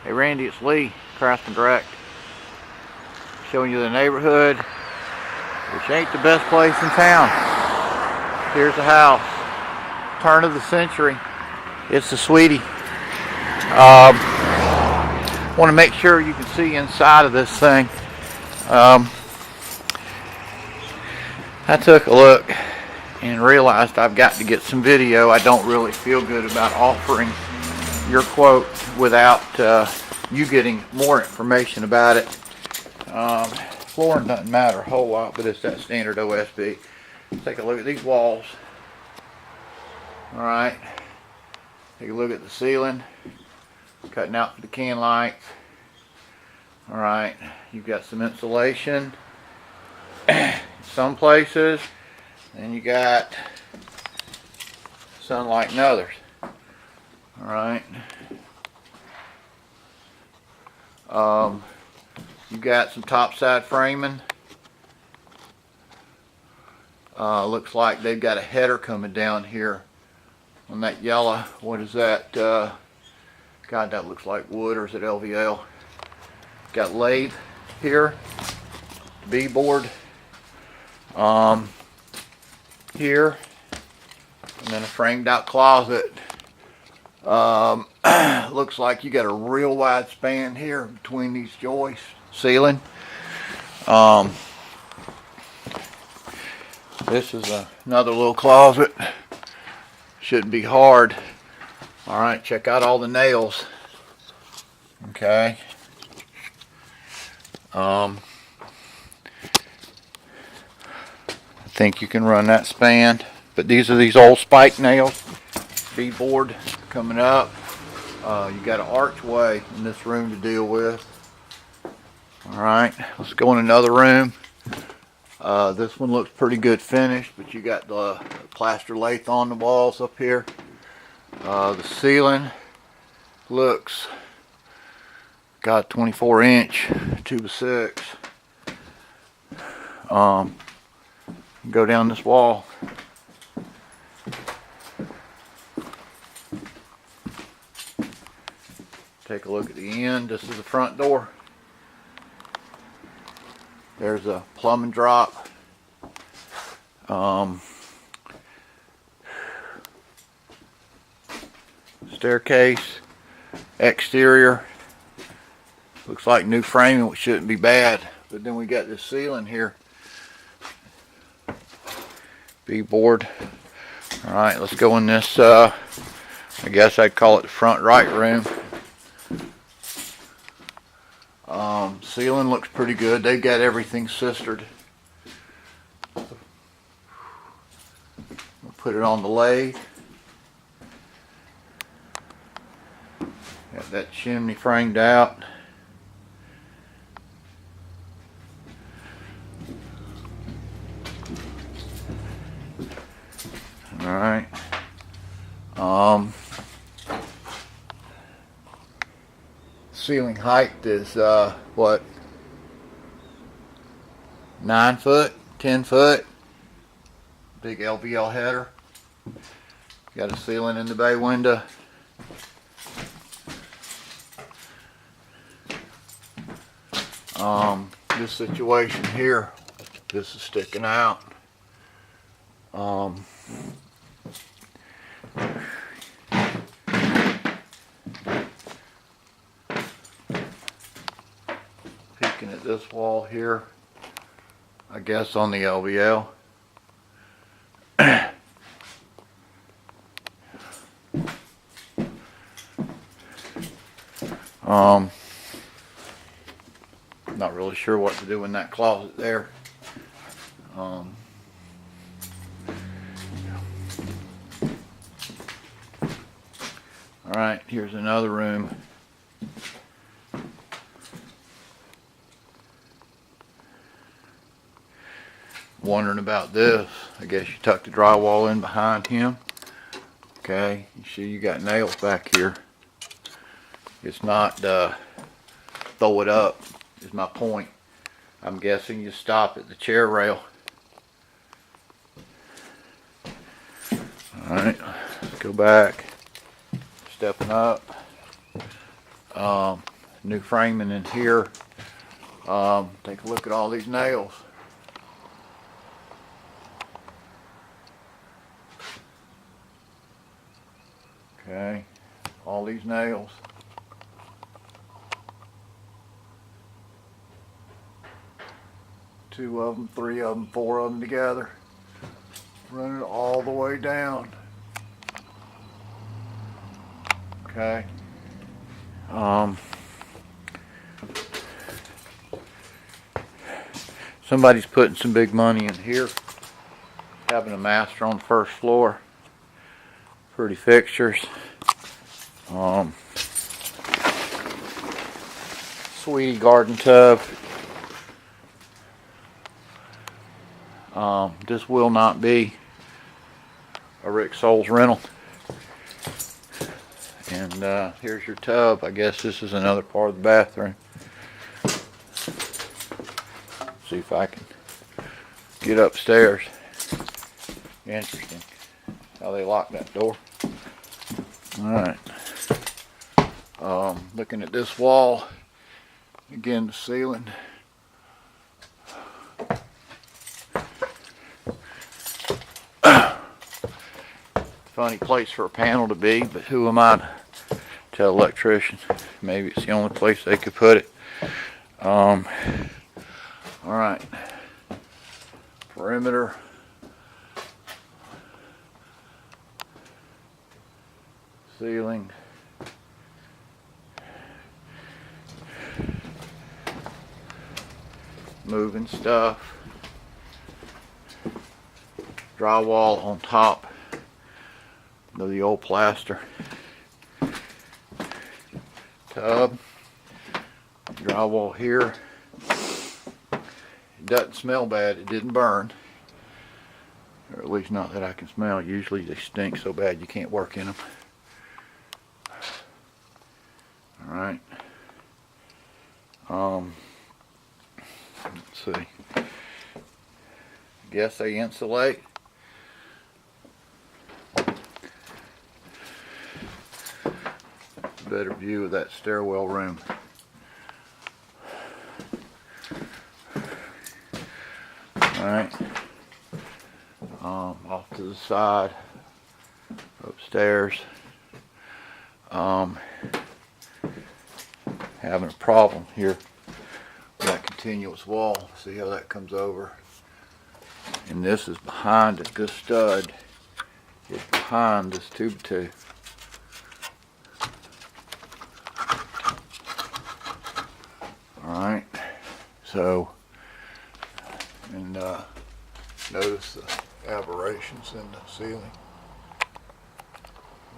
Hey Randy, it's Lee, Craftsman Direct. Showing you the neighborhood, which ain't the best place in town. Here's the house. Turn of the century. It's the sweetie. Want to make sure you can see inside of this thing. I took a look and realized I've got to get some video. I don't really feel good about offering your quote without you getting more information about it. Flooring doesn't matter a whole lot, but it's that standard OSB. Take a look at these walls. Alright, take a look at the ceiling, cutting out for the can lights. Alright, you've got some insulation some places, and you got sunlight in others. Alright. You got some topside framing. Looks like they've got a header coming down here on that yellow. What is that? God, that looks like wood, or is it LVL? Got lathe here, B-board here, and then a framed out closet. Looks like you got a real wide span here between these joists. Ceiling. This is another little closet. Shouldn't be hard. Alright, check out all the nails. Okay. I think you can run that span, but these are these old spike nails. B-board coming up. You got an archway in this room to deal with. Alright, let's go in another room. This one looks pretty good finished, but you got the plaster lathe on the walls up here. The ceiling looks, got 24-inch 2x6. Go down this wall. Take a look at the end. This is the front door. There's a plumbing drop. Staircase. Exterior. Looks like new framing, which shouldn't be bad. But then we got this ceiling here. B-board. Alright, let's go in this, I guess I'd call it the front right room. Ceiling looks pretty good. They've got everything sistered. We'll put it on the lathe. Got that chimney framed out. Alright. Ceiling height is what, 9 foot, 10 foot. Big LVL header. Got a ceiling in the bay window. This situation here, this is sticking out. Peeking at this wall here, I guess on the LVL. Not really sure what to do in that closet there. Alright, here's another room. Wondering about this. I guess you tuck the drywall in behind him. Okay, you see you got nails back here. It's not throw it up is my point. I'm guessing you stop at the chair rail. Alright, let's go back. Stepping up. new framing in here. Take a look at all these nails. Okay, all these nails. Two of them, three of them, four of them together. Run it all the way down. Okay. Somebody's putting some big money in here. Having a master on the first floor. Pretty fixtures. Sweetie garden tub. This will not be a Rick Souls rental. And here's your tub. I guess this is another part of the bathroom. See if I can get upstairs. Interesting how they lock that door. Alright. Looking at this wall. Again, the ceiling. Funny place for a panel to be, but who am I to tell electricians? Maybe it's the only place they could put it. Alright. Perimeter. Ceiling. Moving stuff. Drywall on top of the old plaster. Tub. Drywall here. It doesn't smell bad. It didn't burn. Or at least not that I can smell. Usually they stink so bad you can't work in them. Alright. Let's see. I guess they insulate. Better view of that stairwell room. Alright. Off to the side. Upstairs. Having a problem here with that continuous wall. See how that comes over. And this is behind it. This stud is behind this 2x2. Alright, so, and notice the aberrations in the ceiling.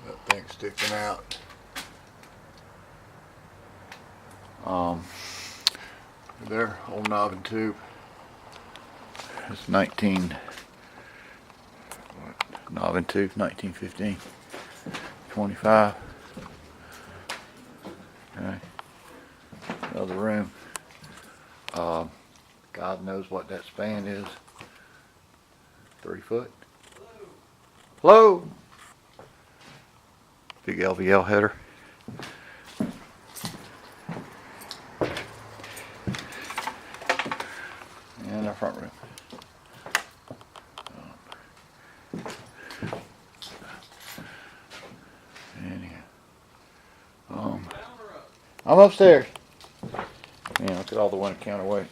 That thing sticking out. There, old knob and tube. It's knob and tube, 1915, 25. Okay. Another room. God knows what that span is. 3 foot. Hello. Big LVL header. And our front room. Anyhow. I'm upstairs. Yeah, look at all the one counterweights.